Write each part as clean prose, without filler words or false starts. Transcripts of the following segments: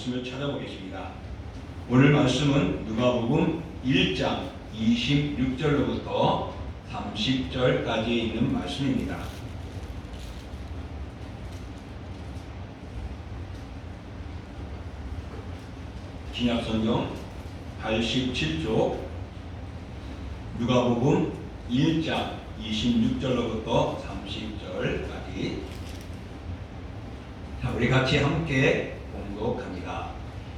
말씀을 찾아보겠습니다. 오늘 말씀은 누가복음 1장 26절로부터 30절까지 있는 말씀입니다. 신약성경 87쪽 누가복음 1장 26절로부터 30절까지. 자, 우리 같이 함께 봉독합니다.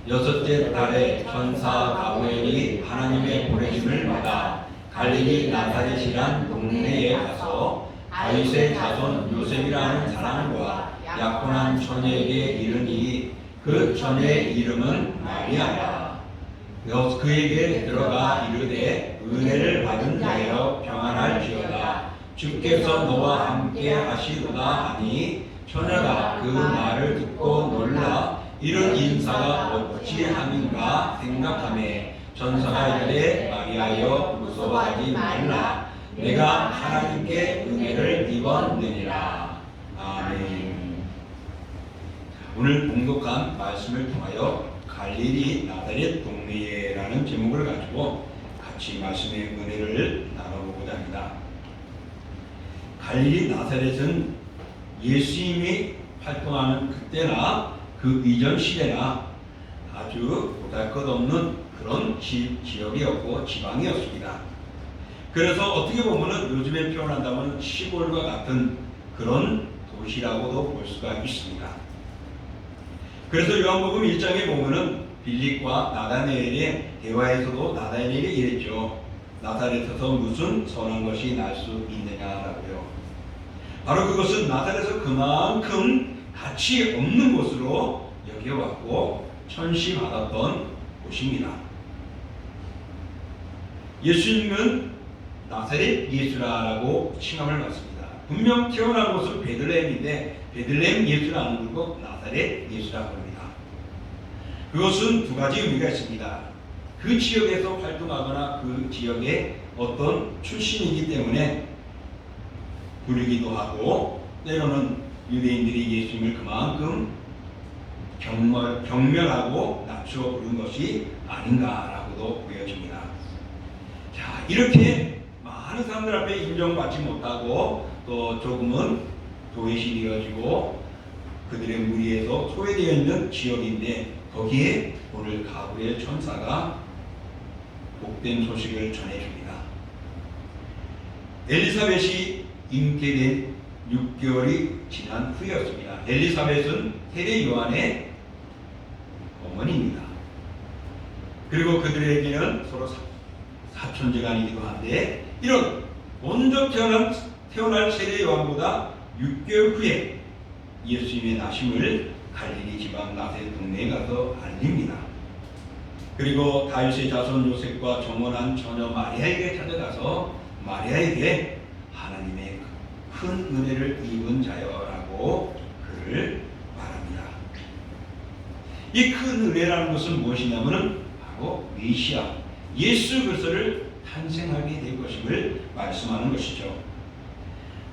여섯째 달에 천사 가브리엘이 하나님의 보내심을 받아 갈릴리 나사렛이란 동네에 가서 다윗의 자손 요셉이라는 사람과 약혼한 처녀에게 이르니 그 처녀의 이름은 마리아라. 그에게 들어가 이르되 은혜를 받은 자여 평안할지어다. 주께서 너와 함께 하시도다 하니 처녀가 그 말을 듣고 놀라 이런 인사가 어찌 함인가 생각하매 천사가 이르되 마리아여 무서워하지 말라. 내가 하나님께 은혜를 입었느니라. 아멘. 오늘 봉독한 말씀을 통하여 갈릴리 나사렛 동네라는 제목을 가지고 같이 말씀의 은혜를 나눠보고자 합니다. 갈릴리 나사렛은 예수님이 활동하는 그때나 그 이전 시대나 아주 보잘것없는 그런 지역이었고 지방이었습니다. 그래서 어떻게 보면 요즘에 표현한다면 시골과 같은 그런 도시라고도 볼 수가 있습니다. 그래서 요한복음 1장에 보면은 빌립과 나다나엘의 대화에서도 나다나엘이 이랬죠. 나사렛에서 무슨 선한 것이 날 수 있느냐라고요. 바로 그것은 나사렛에서 그만큼 가치 없는 곳으로 여겨왔고 천시받았던 곳입니다. 예수님은 나사렛 예수라고 칭함을 받습니다. 분명 태어난 곳은 베들레헴인데 베들레헴 예수라 안 부르고 나사렛 예수라고 합니다. 그것은 두 가지 의미가 있습니다. 그 지역에서 활동하거나 그 지역의 어떤 출신이기 때문에 부르기도 하고, 때로는 유대인들이 예수님을 그만큼 경멸하고 낮추어 부른 것이 아닌가라고도 보여집니다. 자, 이렇게 많은 사람들 앞에 인정받지 못하고 또 조금은 도외시 되어지고 그들의 무리에서 소외되어 있는 지역인데, 거기에 오늘 가브리엘 천사가 복된 소식을 전해줍니다. 엘리사벳이 잉태된 6개월이 지난 후였습니다. 엘리사벳은 세례 요한의 어머니입니다. 그리고 그들에게는 서로 사촌지간이기도 한데, 이런 먼저 태어날 세례 요한보다 6개월 후에 예수님의 나심을 갈릴리 지방 나사렛 동네에 가서 알립니다. 그리고 다윗의 자손 요셉과 정혼한 처녀 마리아에게 찾아가서 마리아에게 하나님의 큰 은혜를 입은 자여라고 그를 말합니다. 이 큰 은혜라는 것은 무엇이냐면은 바로 메시아 예수 그리스도를 탄생하게 될 것임을 말씀하는 것이죠.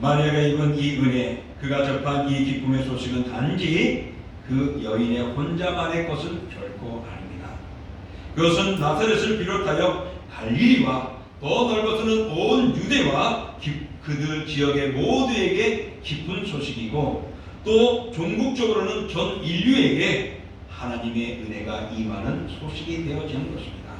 마리아가 입은 이 은혜, 그가 접한 이 기쁨의 소식은 단지 그 여인의 혼자만의 것은 결코 아닙니다. 그것은 나사렛을 비롯하여 갈릴리와 더 넓어서는 온 유대와 그들 지역의 모두에게 기쁜 소식이고, 또 종국적으로는 전 인류에게 하나님의 은혜가 임하는 소식이 되어지는 것입니다.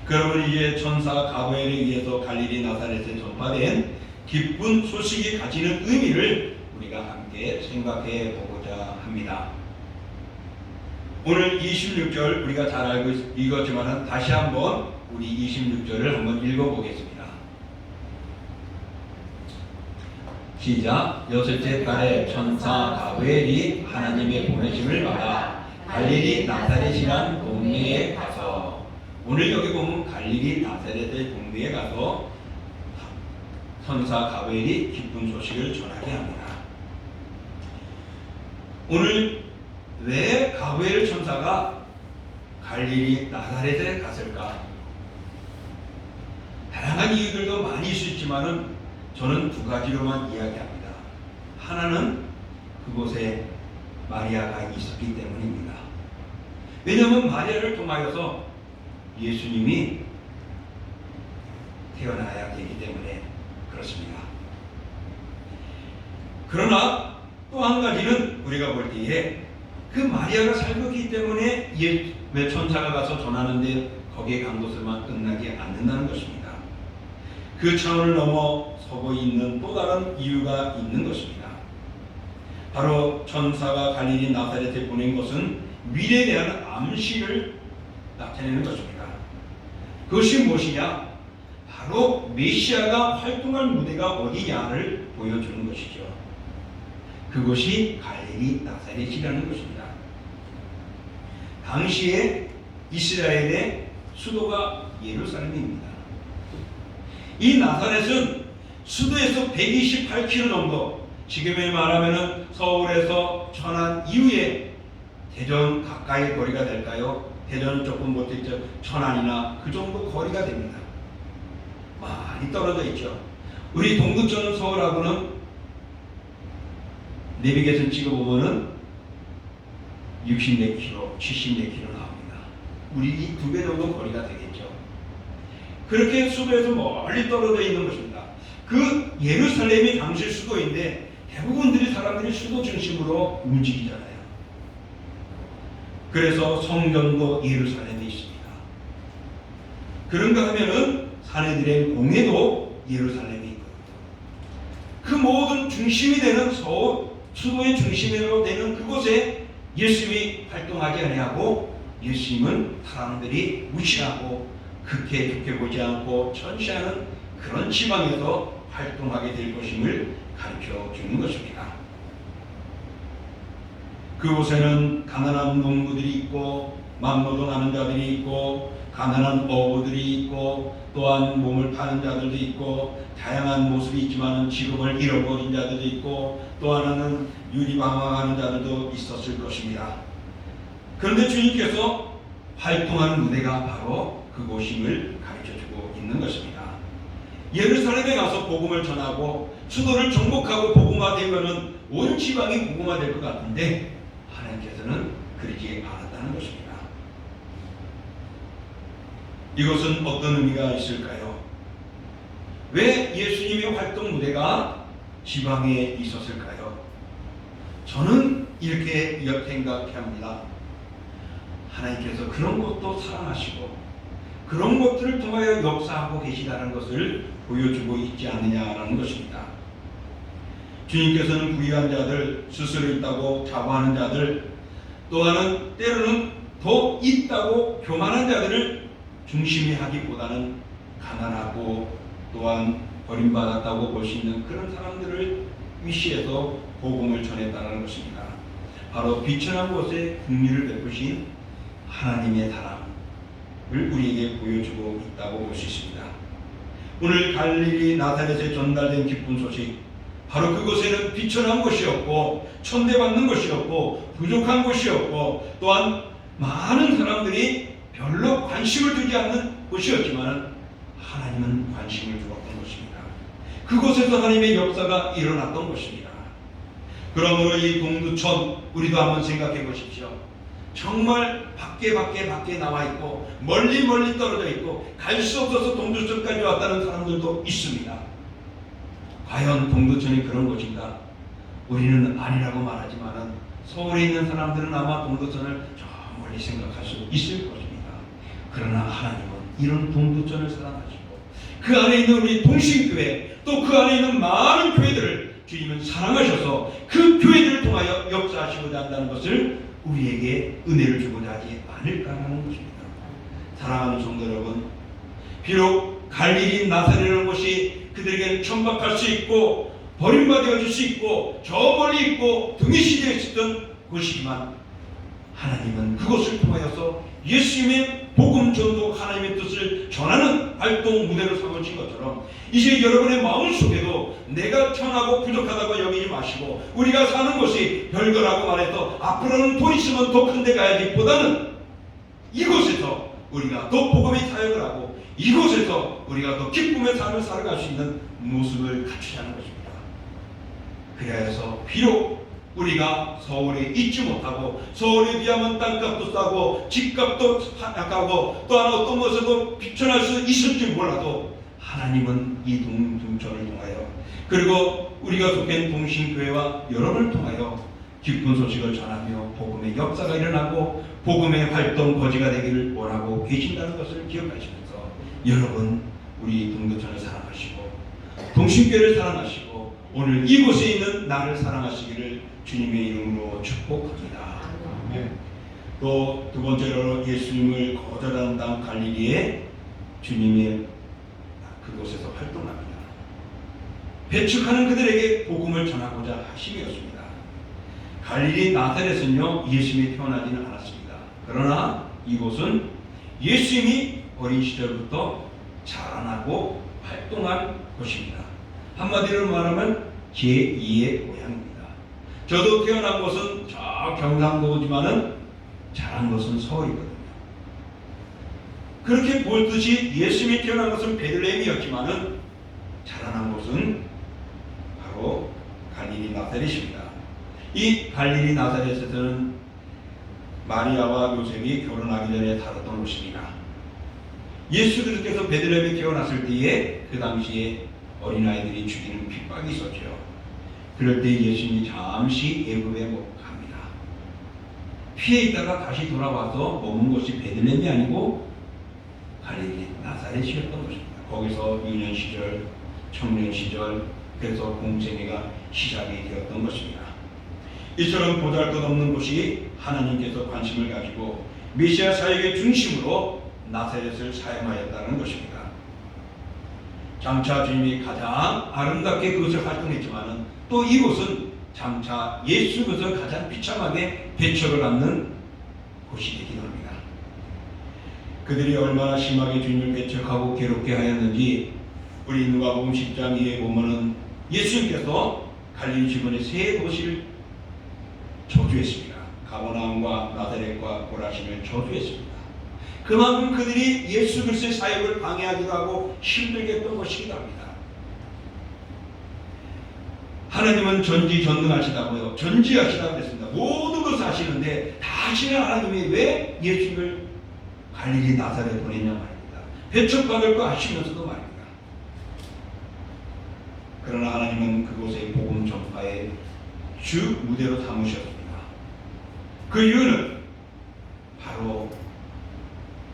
그러면 이제 천사 가브리엘에 의해서 갈릴리 나사렛에 전파된 기쁜 소식이 가지는 의미를 우리가 함께 생각해 보고자 합니다. 오늘 26절 우리가 잘 알고 읽었지만 다시 한번 우리 26절을 한번 읽어보겠습니다. 시작. 여섯째 달에 천사 가브리엘이 하나님의 보내심을 받아 갈릴리 나사렛이란 동네에 가서, 오늘 여기 보면 갈릴리 나사렛의 동네에 가서 천사 가브리엘이 기쁜 소식을 전하게 합니다. 오늘 왜 가브리엘 천사가 갈릴리 나사렛에 갔을까? 다양한 이유들도 많이 있을 수 있지만은 저는 두 가지로만 이야기합니다. 하나는 그곳에 마리아가 있었기 때문입니다. 왜냐하면 마리아를 통하여서 예수님이 태어나야 되기 때문에 그렇습니다. 그러나 또 한 가지는 우리가 볼 때에 그 마리아가 살고 있기 때문에 왜 천사가 가서 전하는데 거기에 간 곳에만 끝나지 않는다는 것입니다. 그 차원을 넘어 서고 있는 또 다른 이유가 있는 것입니다. 바로 천사가 갈릴리 나사렛에 보낸 것은 미래에 대한 암시를 나타내는 것입니다. 그것이 무엇이냐? 바로 메시아가 활동할 무대가 어디냐를 보여주는 것이죠. 그것이 갈릴리 나사렛이라는 것입니다. 당시에 이스라엘의 수도가 예루살렘입니다. 이 나사렛은 수도에서 128km 정도, 지금에 말하면 서울에서 천안 이후에 대전 가까이 거리가 될까요? 대전은 조금 못했죠. 천안이나 그 정도 거리가 됩니다. 많이 떨어져 있죠. 우리 동두천 서울하고는 내비게이션 찍어보면은 60몇 km, 70몇 km 나옵니다. 우리 2배 정도 거리가 되겠죠. 그렇게 수도에서 멀리 떨어져 있는 것입니다. 그 예루살렘이 당시 수도인데 대부분들이 사람들이 수도 중심으로 움직이잖아요. 그래서 성전도 예루살렘에 있습니다. 그런가 하면은 사내들의 공회도 예루살렘에 있거든요. 그 모든 중심이 되는 수도의 중심으로 되는 그곳에 예수님이 활동하지 아니하고 예수님은 사람들이 무시하고 그렇게 좋게 보지 않고 천시하는 그런 지방에서 활동하게 될 것임을 가르쳐 주는 것입니다. 그곳에는 가난한 농부들이 있고 맘노동하는 자들이 있고 가난한 어부들이 있고 또한 몸을 파는 자들도 있고 다양한 모습이 있지만 직업을 잃어버린 자들도 있고 또 하나는 유리방황하는 자들도 있었을 것입니다. 그런데 주님께서 활동하는 무대가 바로 그곳임을 가르쳐주고 있는 것입니다. 예루살렘에 가서 복음을 전하고 수도를 정복하고 복음화되면은 온 지방이 복음화될 것 같은데 하나님께서는 그러지 않았다는 것입니다. 이것은 어떤 의미가 있을까요? 왜 예수님의 활동 무대가 지방에 있었을까요? 저는 이렇게 생각합니다. 하나님께서 그런 것도 사랑하시고 그런 것들을 통하여 역사하고 계시다는 것을 보여주고 있지 않느냐라는 것입니다. 주님께서는 부유한 자들, 스스로 있다고 자부하는 자들, 또한 때로는 더 있다고 교만한 자들을 중심히 하기보다는 가난하고 또한 버림받았다고 볼 수 있는 그런 사람들을 위시해서 복음을 전했다는 것입니다. 바로 비천한 곳에 긍휼을 베푸신 하나님의 사랑을 우리에게 보여주고 있다고 볼 수 있습니다. 오늘 갈릴리 나사렛에 전달된 기쁜 소식, 바로 그곳에는 비천한 곳이 없고 천대받는 것이 없고 부족한 곳이 없고 또한 많은 사람들이 별로 관심을 두지 않는 곳이었지만 하나님은 관심을 주었던 것입니다. 그곳에서 하나님의 역사가 일어났던 것입니다. 그러므로 이 동두천 우리도 한번 생각해 보십시오. 정말 밖에 나와 있고 멀리 떨어져 있고 갈 수 없어서 동두천까지 왔다는 사람들도 있습니다. 과연 동두천이 그런 곳인가? 우리는 아니라고 말하지만 서울에 있는 사람들은 아마 동두천을 저 멀리 생각할 수 있을 것입니다. 그러나 하나님은 이런 동두천을 사랑하시고 그 안에 있는 우리 동신교회 또 그 안에 있는 많은 교회들을 주님은 사랑하셔서 그 교회들을 통하여 역사하시고자 한다는 것을 우리에게 은혜를 주고자 하지 않을까라는 것입니다. 사랑하는 성도 여러분, 비록 갈릴리 나사렛이라는 곳이 그들에게는 천박할 수 있고 버림받아질 수 있고 저 멀리 있고 등이 시대에 있었던 곳이지만 하나님은 그것을 통하여서 예수님의 복음 전도 하나님의 뜻을 전하는 활동 무대로 삼으신 것처럼 이제 여러분의 마음속에도 내가 천하고 부족하다고 여기지 마시고 우리가 사는 것이 별거라고 말해서 앞으로는 돈 있으면 더 큰 데 가야지 보다는 이곳에서 우리가 더 복음의 사역을 하고 이곳에서 우리가 더 기쁨의 삶을 살아갈 수 있는 모습을 갖추자는 것입니다. 그래서 비록 우리가 서울에 있지 못하고 서울에 비하면 땅값도 싸고 집값도 약하고 또 하나 어떤 것에도 비천할 수 있을지 몰라도 하나님은 이 동중천을 통하여 그리고 우리가 속한 동신교회와 여러분을 통하여 기쁜 소식을 전하며 복음의 역사가 일어나고 복음의 활동 거지가 되기를 원하고 계신다는 것을 기억하시면서 여러분 우리 동교천을 사랑하시고 동신교회를 사랑하시고 오늘 이곳에 있는 나를 사랑하시기를 주님의 이름으로 축복합니다. 또 두 번째로 예수님을 거절한 다음 갈릴리에 주님의 그곳에서 활동합니다. 배척하는 그들에게 복음을 전하고자 하심이었습니다. 갈릴리 나사렛은요 예수님이 태어나지는 않았습니다. 그러나 이곳은 예수님이 어린 시절부터 자라나고 활동한 곳입니다. 한마디로 말하면 제2의 고향입니다. 저도 태어난 곳은 저 경상도지만은 자란 곳은 서울이거든요. 그렇게 보듯이 예수님이 태어난 것은 베들레헴이었지만은 자라난 곳은 바로 갈릴리 나사렛입니다. 이 갈릴리 나사렛에서는 마리아와 요셉이 결혼하기 전에 살았던 곳입니다. 예수 그리스도께서 베들레헴에 태어났을 때에 그 당시에 어린아이들이 죽이는 핍박이 있었죠. 그럴 때 예수님이 잠시 애굽에 갑니다. 피해 있다가 다시 돌아와서 머문 곳이 베들레헴이 아니고 갈릴리 나사렛이었던 것입니다. 거기서 유년 시절, 청년 시절, 그래서 공생애가 시작이 되었던 것입니다. 이처럼 보잘것없는 곳이 하나님께서 관심을 가지고 메시아 사역의 중심으로 나사렛을 사용하였다는 것입니다. 장차 주님이 가장 아름답게 그것을 활동했지만은 또 이곳은 장차 예수 그것을 가장 비참하게 배척을 받는 곳이 되기도 합니다. 그들이 얼마나 심하게 주님을 배척하고 괴롭게 하였는지 우리 누가복음 10장 2에 보면은 예수님께서 갈릴리 주변의 세 도시를 저주했습니다. 가버나움과 나사렛과 고라신을 저주했습니다. 그만큼 그들이 예수 그리스도의 사역을 방해하기도 하고 힘들게 했던 것이기도 합니다. 하나님은 전지전능하시다고요. 전지하시다고 했습니다. 모든 것을 아시는데 다 아시는 하나님이 왜 예수님을 갈릴리 나사렛에 보냈냐 말입니다. 배척받을 거 아시면서도 말입니다. 그러나 하나님은 그곳의 복음 전파의 주 무대로 삼으셨습니다. 그 이유는 바로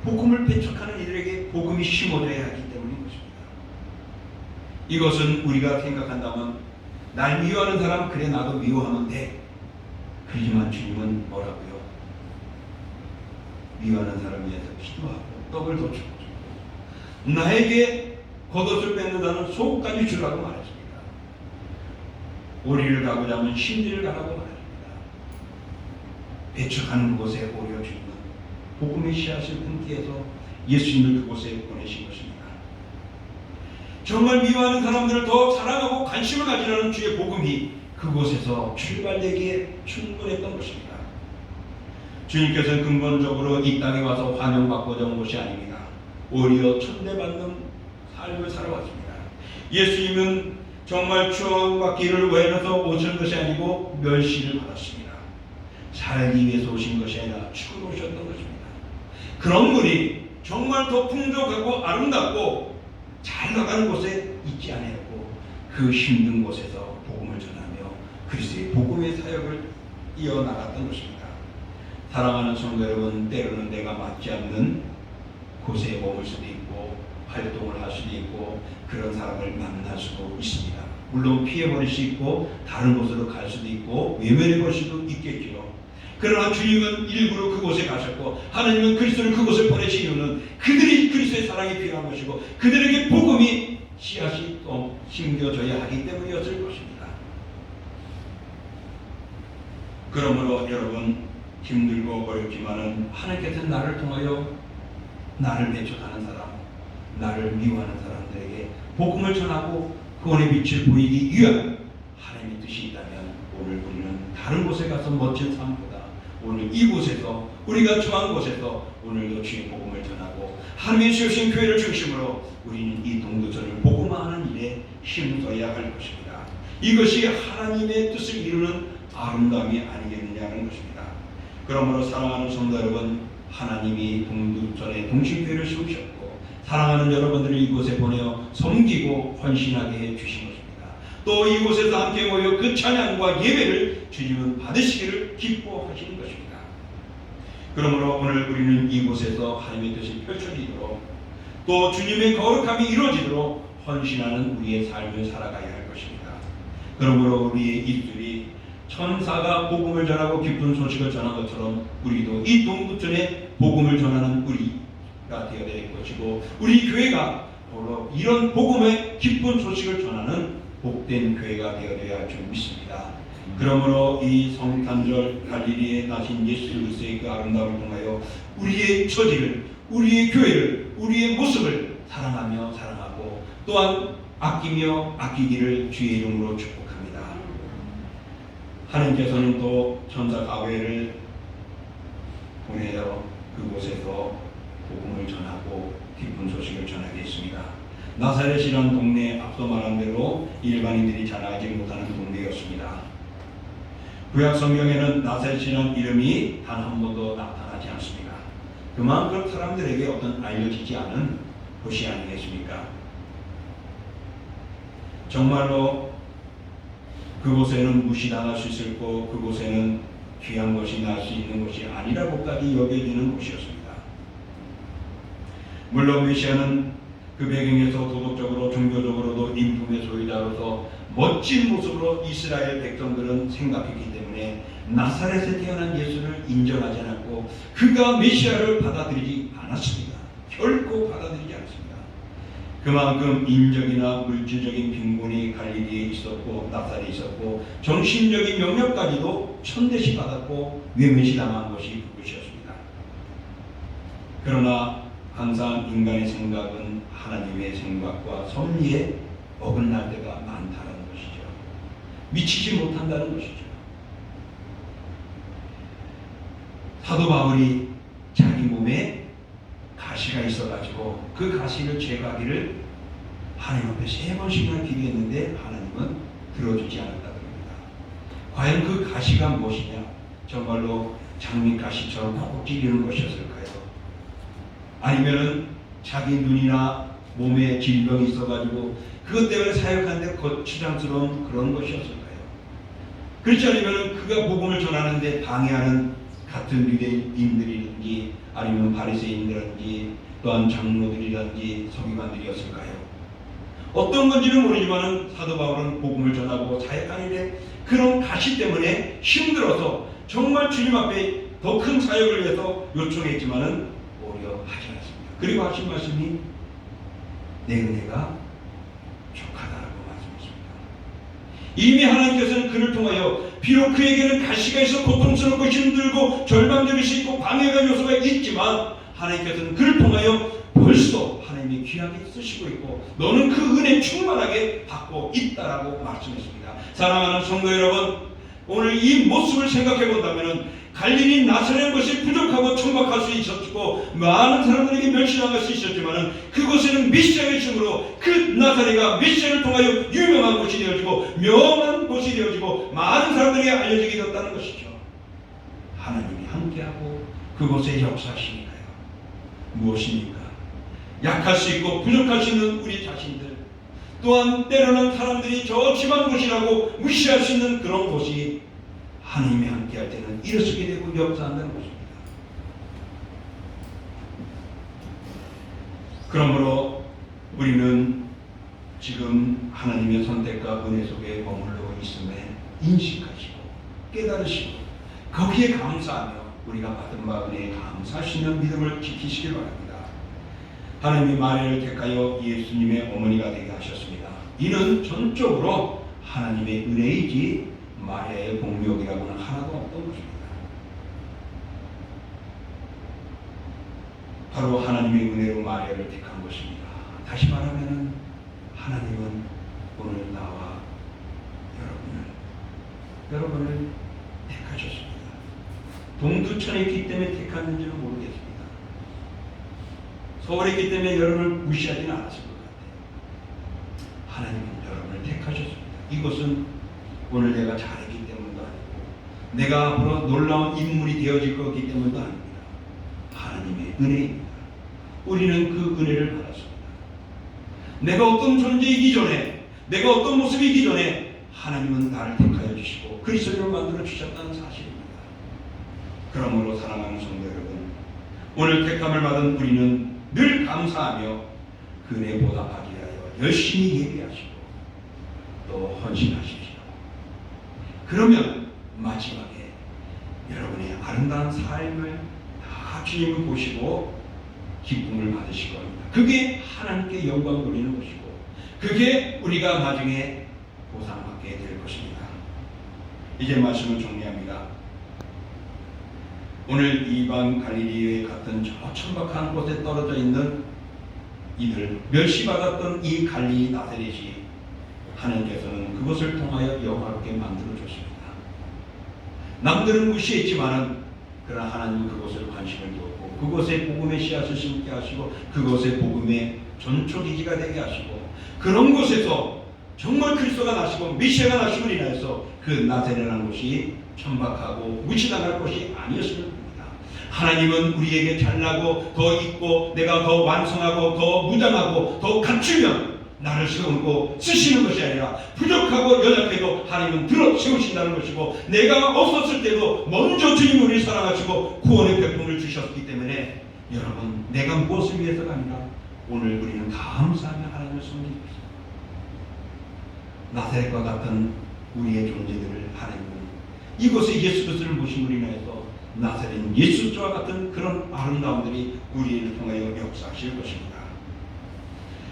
복음을 배척하는 이들에게 복음이 심어져야 하기 때문인 것입니다. 이것은 우리가 생각한다면 날 미워하는 사람 그래 나도 미워하면 돼. 그렇지만 주님은 뭐라고요? 미워하는 사람 위해서 기도하고 떡을 더 주고 나에게 겉옷을 뺏는다는 속까지 주라고 말했습니다. 오리를 가고자 하면 신디를 가라고 말했습니다. 배척하는 곳에 오려 주님은 복음의 씨앗을 끊기해서 예수님을 그곳에 보내신 것입니다. 정말 미워하는 사람들을 더 사랑하고 관심을 가지라는 주의 복음이 그곳에서 출발되기에 충분했던 것입니다. 주님께서는 근본적으로 이 땅에 와서 환영받고자 온 것이 아닙니다. 오히려 천대받는 삶을 살아왔습니다. 예수님은 정말 추앙받기를 위해서 오신 것이 아니고 멸시를 받았습니다. 살기 위해서 오신 것이 아니라 죽으러 오셨던 것입니다. 그런 분이 정말 더 풍족하고 아름답고 잘 나가는 곳에 있지 않았고 그 힘든 곳에서 복음을 전하며 그리스도의 복음의 사역을 이어나갔던 것입니다. 사랑하는 성도 여러분, 때로는 내가 맞지 않는 곳에 머물 수도 있고 활동을 할 수도 있고 그런 사람을 만날 수도 있습니다. 물론 피해버릴 수 있고 다른 곳으로 갈 수도 있고 외면해볼 수도 있겠죠. 그러나 주님은 일부러 그곳에 가셨고 하나님은 그리스도를 그곳에 보내신 이유는 그들이 그리스도의 사랑이 필요한 것이고 그들에게 복음이 씨앗이 또 심겨져야 하기 때문이었을 것입니다. 그러므로 여러분 힘들고 어렵지만은 하나님께서는 나를 통하여 나를 배척하는 사람, 나를 미워하는 사람들에게 복음을 전하고 구원의 빛을 보이기 위한 하나님의 뜻이 있다면 오늘 우리는 다른 곳에 가서 멋진 삶보다 오늘 이곳에서 우리가 처한 곳에서 오늘도 주의 복음을 전하고 하나님의 세우신 교회를 중심으로 우리는 이 동두천을 복음화하는 일에 힘써야 할 것입니다. 이것이 하나님의 뜻을 이루는 아름다움이 아니겠느냐는 것입니다. 그러므로 사랑하는 성도 여러분, 하나님이 동두천에 동심교회를 세우셨고 사랑하는 여러분들을 이곳에 보내어 섬기고 헌신하게 해주신 것입니다. 또 이곳에서 함께 모여 그 찬양과 예배를 주님은 받으시기를 기뻐하시는 것입니다. 그러므로 오늘 우리는 이곳에서 하나님의 뜻이 펼쳐지도록 또 주님의 거룩함이 이루어지도록 헌신하는 우리의 삶을 살아가야 할 것입니다. 그러므로 우리의 입술이 천사가 복음을 전하고 기쁜 소식을 전한 것처럼 우리도 이 동두천에 복음을 전하는 우리가 되어야 될 것이고 우리 교회가 바로 이런 복음의 기쁜 소식을 전하는 복된 교회가 되어야 할 줄 믿습니다. 그러므로 이 성탄절 갈릴리에 나신 예수 그리스도의 그 아름다움을 통하여 우리의 처지를, 우리의 교회를, 우리의 모습을 사랑하며 사랑하고 또한 아끼며 아끼기를 주의 이름으로 축복합니다. 하나님께서는 또 천사 가브리엘을 보내어 그곳에서 복음을 전하고 기쁜 소식을 전하게 했습니다. 나사렛이라는 동네에 앞서 말한 대로 일반인들이 잘 알지 못하는 동네였습니다. 구약 성경에는 나사렛이라는 이름이 단 한 번도 나타나지 않습니다. 그만큼 사람들에게 어떤 알려지지 않은 곳이 아니겠습니까? 정말로 그곳에는 무시당할 수 있을 것, 그곳에는 귀한 것이 날 수 있는 곳이 아니라고까지 여겨지는 곳이었습니다. 물론 메시아는 그 배경에서 도덕적으로 종교적으로도 인품의 소유자로서 멋진 모습으로 이스라엘 백성들은 생각했기 때문에 나사렛에 태어난 예수를 인정하지 않았고 그가 메시아를 받아들이지 않았습니다. 결코 받아들이지 않습니다. 그만큼 인적이나 물질적인 빈곤이 갈릴리에 있었고 나사렛에 있었고 정신적인 영역까지도 천대시 받았고 외면시 당한 것이 그것이었습니다. 그러나 항상 인간의 생각은 하나님의 생각과 섭리에 어긋날 때가 많다는 것이죠. 미치지 못한다는 것이죠. 사도 바울이 자기 몸에 가시가 있어가지고 그 가시를 제거하기를 하나님 앞에 3번씩이나 기도했는데 하나님은 들어주지 않았다고 합니다. 과연 그 가시가 무엇이냐? 정말로 장미가시처럼 꼭 찌르는 것이었을까요? 아니면은 자기 눈이나 몸에 질병이 있어가지고 그것 때문에 사역하는데 거추장스러운 그런 것이었을까요? 그렇지 않으면 그가 복음을 전하는데 방해하는 같은 유대인들이든지 아니면 바리새인들이든지 또한 장로들이든지 서기관들이었을까요? 어떤 건지는 모르지만 사도 바울은 복음을 전하고 사역하는데 그런 가시 때문에 힘들어서 정말 주님 앞에 더 큰 사역을 위해서 요청했지만은 오히려 하지 않았습니다. 그리고 하신 말씀이 내 은혜가 족하다라고 말씀하십니다. 이미 하나님께서는 그를 통하여 비록 그에게는 가시가 있어 고통스럽고 힘들고 절망될 수 있고 방해가 요소가 있지만 하나님께서는 그를 통하여 벌써 하나님이 귀하게 쓰시고 있고 너는 그 은혜 충만하게 받고 있다라고 말씀했습니다. 사랑하는 성도 여러분, 오늘 이 모습을 생각해 본다면 갈릴리 나사렛 것이 부족하고 천박할 수 있었고 많은 사람들에게 멸시당할 수 있었지만 그곳에는 메시아의 이름으로 그 나사렛가 메시아를 통하여 유명한 곳이 되어지고 명한 곳이 되어지고 많은 사람들에게 알려지게 되었다는 것이죠. 하나님이 함께하고 그곳에 역사하시니까요. 무엇입니까? 약할 수 있고 부족할 수 있는 우리 자신들, 또한 때로는 사람들이 저 지방 곳이라고 무시할 수 있는 그런 곳이 하나님이 함께할 때는 일어서게 되고 역사한다는 것입니다. 그러므로 우리는 지금 하나님의 선택과 은혜 속에 머물러 있음에 인식하시고 깨달으시고 거기에 감사하며 우리가 받은 바 은혜에 감사할 수 있는 믿음을 지키시길 바랍니다. 하나님이 마리아를 택하여 예수님의 어머니가 되게 하셨습니다. 이는 전적으로 하나님의 은혜이지 마리아의 공력이라고는 하나도 없던 것입니다. 바로 하나님의 은혜로 마리아를 택한 것입니다. 다시 말하면 하나님은 오늘 나와 여러분을 택하셨습니다. 동두천에 있기 때문에 택하는지는 모르겠습니다. 서울에 있기 때문에 여러분을 무시하지는 않았을 것 같아요. 하나님은 여러분을 택하셨습니다. 이것은 오늘 내가 잘했기 때문도 아니고 내가 앞으로 놀라운 인물이 되어질 거기 때문도 아닙니다. 하나님의 은혜입니다. 우리는 그 은혜를 받았습니다. 내가 어떤 존재이기 전에, 내가 어떤 모습이기 전에 하나님은 나를 택하여 주시고 그리스도를 만들어 주셨다는 사실입니다. 그러므로 사랑하는 성도 여러분, 오늘 택함을 받은 우리는 늘 감사하며 그 은혜 보답하기 위하여 열심히 예배하시고 또 헌신하십시오. 그러면 마지막에 여러분의 아름다운 삶을 다 주님을 보시고 기쁨을 받으실 겁니다. 그게 하나님께 영광 돌리는 것이고 그게 우리가 나중에 보상받게 될 것입니다. 이제 말씀을 정리합니다. 오늘 이방 갈릴리에 갔던 저 천박한 곳에 떨어져 있는 이들, 멸시받았던 이 갈릴리 나사렛이 하나님께서는 그것을 통하여 영화롭게 만들어 줬습니다. 남들은 무시했지만은 그러나 하나님은 그곳을 관심을 두었고 그곳에 복음의 씨앗을 심게 하시고 그곳에 복음의 전초기지가 되게 하시고 그런 곳에서 정말 그리스도가 나시고 메시아가 나심을 인하여서 그 나사렛이라는 곳이 천박하고 무시당할 것이 아니었습니다. 하나님은 우리에게 잘나고 더 있고 내가 더 완성하고 더 무장하고 더 갖추면 나를 세우고 쓰시는 것이 아니라 부족하고 연약해도 하나님은 들어 세우신다는 것이고 내가 없었을 때도 먼저 주님 우리를 사랑하시고 구원의 백분을 주셨기 때문에 여러분 내가 무엇을 위해서가 아니라 오늘 우리는 감사하며 하나님을 섬기고 있습니다. 나사렛과 같은 우리의 존재들을 하나님은 이곳에 예수 그리스도를 모신 우리 인하여서 나사렛 예수와 같은 그런 아름다움들이 우리를 통하여 역사하실 것입니다.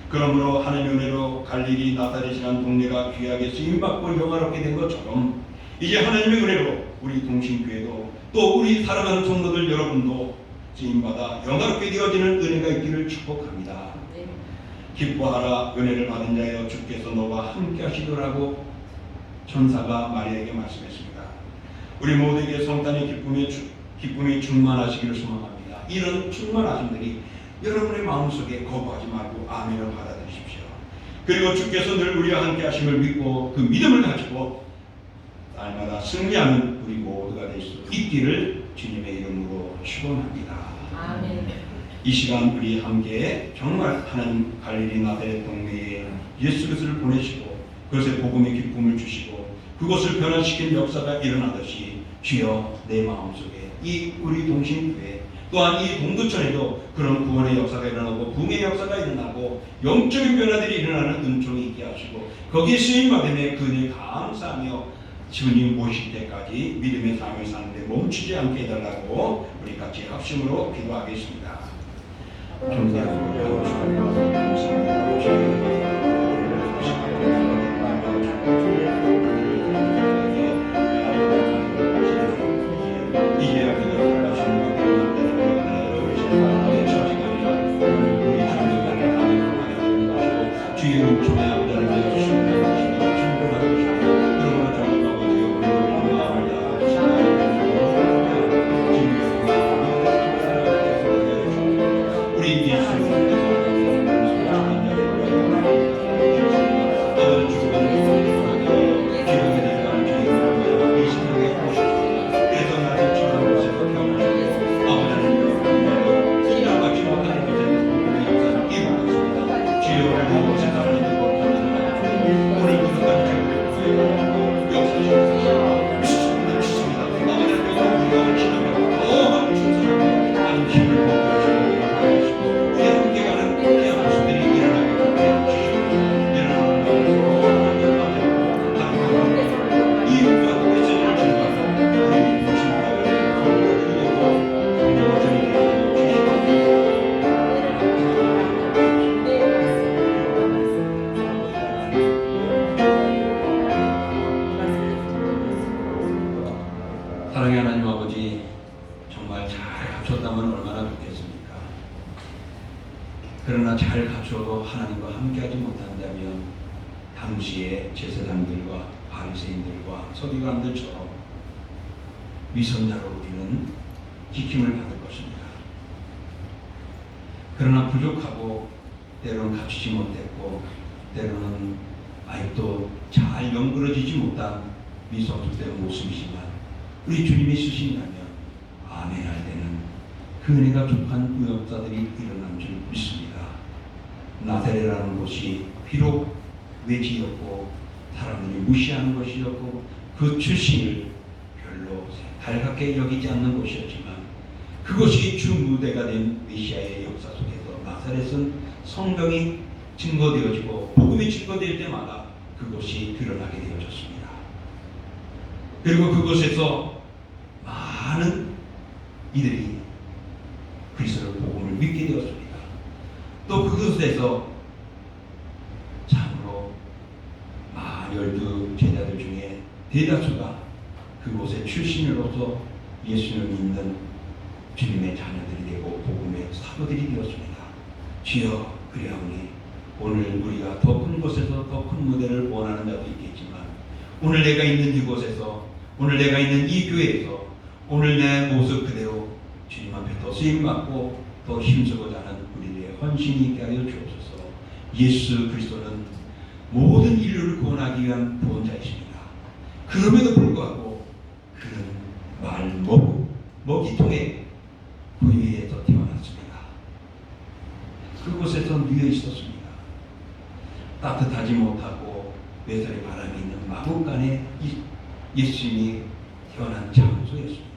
그러므로 하나님의 은혜로 갈릴리 나사렛이라는 동네가 귀하게 쓰임받고 영화롭게 된 것처럼 이제 하나님의 은혜로 우리 동신교회도 또 우리 사랑하는 성도들 여러분도 쓰임받아 영화롭게 되어지는 은혜가 있기를 축복합니다. 기뻐하라 은혜를 받은 자여 주께서 너와 함께 하시더라고 천사가 마리아에게 말씀했습니다. 우리 모두에게 성탄의 기쁨이 충만하시기를 소망합니다. 이런 충만하심들이 여러분의 마음속에 거부하지 말고 아멘을 받아들이십시오. 그리고 주께서 늘 우리와 함께 하심을 믿고 그 믿음을 가지고 날마다 승리하는 우리 모두가 될 수 있기를 주님의 이름으로 축원합니다. 아멘. 이 시간 우리 함께 정말 하나님 갈릴리 나사렛 동네에 예수 그리스도를 보내시고 그것에 복음의 기쁨을 주시고 그것을 변화시킨 역사가 일어나듯이 주여 내 마음속에 이 우리 동신교회 또한 이 동두천에도 그런 구원의 역사가 일어나고 부흥의 역사가 일어나고 영적인 변화들이 일어나는 은총이 있게 하시고 거기에 쓰임받음에 그에 감사하며 주님 모실 때까지 믿음의 삶을 사는데 멈추지 않게 해달라고 우리 같이 합심으로 기도하겠습니다. 존귀하고 감사합니다. 사랑의 하나님 아버지, 정말 잘 갖췄다면 얼마나 좋겠습니까? 그러나 잘 갖춰도 하나님과 함께하지 못한다면 당시의 제사장들과 바리새인들과 서기관들처럼 위선자로 우리는 지킴을 받을 것입니다. 그러나 부족하고 때로는 갖추지 못했고 때로는 아직도 잘 연그러지지 못한 미성숙된 모습이지만 우리 주님이 쓰신다면 아멘 할 때는 그 은혜가 족한 구역자들이 일어난 줄 믿습니다. 나사렛이라는 곳이 비록 외지였고 사람들이 무시하는 것이었고 그 출신을 별로 달갑게 여기지 않는 곳이었지만 그것이 주 무대가 된 메시아의 역사 속에서 나사렛은 성경이 증거되어지고 복음이 증거될 때마다 그것이 드러나게 되어졌습니다. 그리고 그곳에서 많은 이들이 그리스도의 복음을 믿게 되었습니다. 또 그곳에서 참으로 12 제자들 중에 대다수가 그곳의 출신으로서 예수를 믿는 주님의 자녀들이 되고 복음의 사도들이 되었습니다. 주여, 그리하오니 오늘 우리가 더 큰 곳에서 더 큰 무대를 원하는 자도 있겠지만 오늘 내가 있는 이곳에서 오늘 내가 있는 이 교회에서 오늘 내 모습 그대로 주님 앞에 더 쓰임받고 더 힘쓰고자 하는 우리의 헌신이 있게 하여 주옵소서. 예수 그리스도는 모든 인류를 구원하기 위한 구원자이십니다. 그럼에도 불구하고 그는 먹이통에 부위에서 태어났습니다. 그곳에서 누워 있었습니다. 따뜻하지 못하고 외설의 바람이 있는 마국간에 예수님이 태어난 장소였습니다.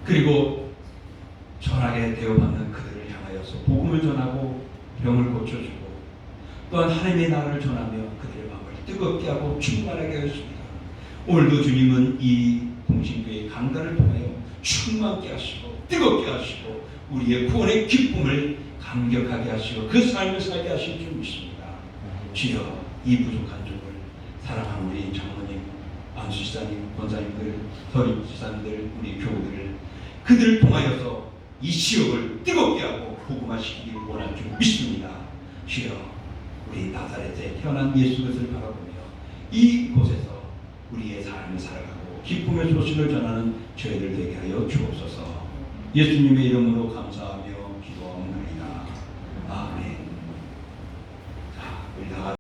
그리고 전하게 대우받는 그들을 향하여서 복음을 전하고 병을 고쳐주고 또한 하나님의 나라를 전하며 그들의 마음을 뜨겁게 하고 충만하게 하였습니다. 오늘도 주님은 이 동신교회의 강단을 통하여 충만케 하시고 뜨겁게 하시고 우리의 구원의 기쁨을 감격하게 하시고 그 삶을 살게 하실 줄 믿습니다. 주여, 이 부족한 종을 사랑하는 우리 장로님, 안수지사님, 권사님들, 서립지사님들, 우리 교우들을 그들을 통하여서 이 지역을 뜨겁게 하고 복음화시키기를 원할 줄 믿습니다. 주여, 우리 나사렛에 태어난 예수 그리스도를 바라보며 이곳에서 우리의 삶을 살아가고 기쁨의 소식을 전하는 저희들 되게 하여 주옵소서. 예수님의 이름으로 감사하며 기도하옵나이다. 아멘. 자, 우리 다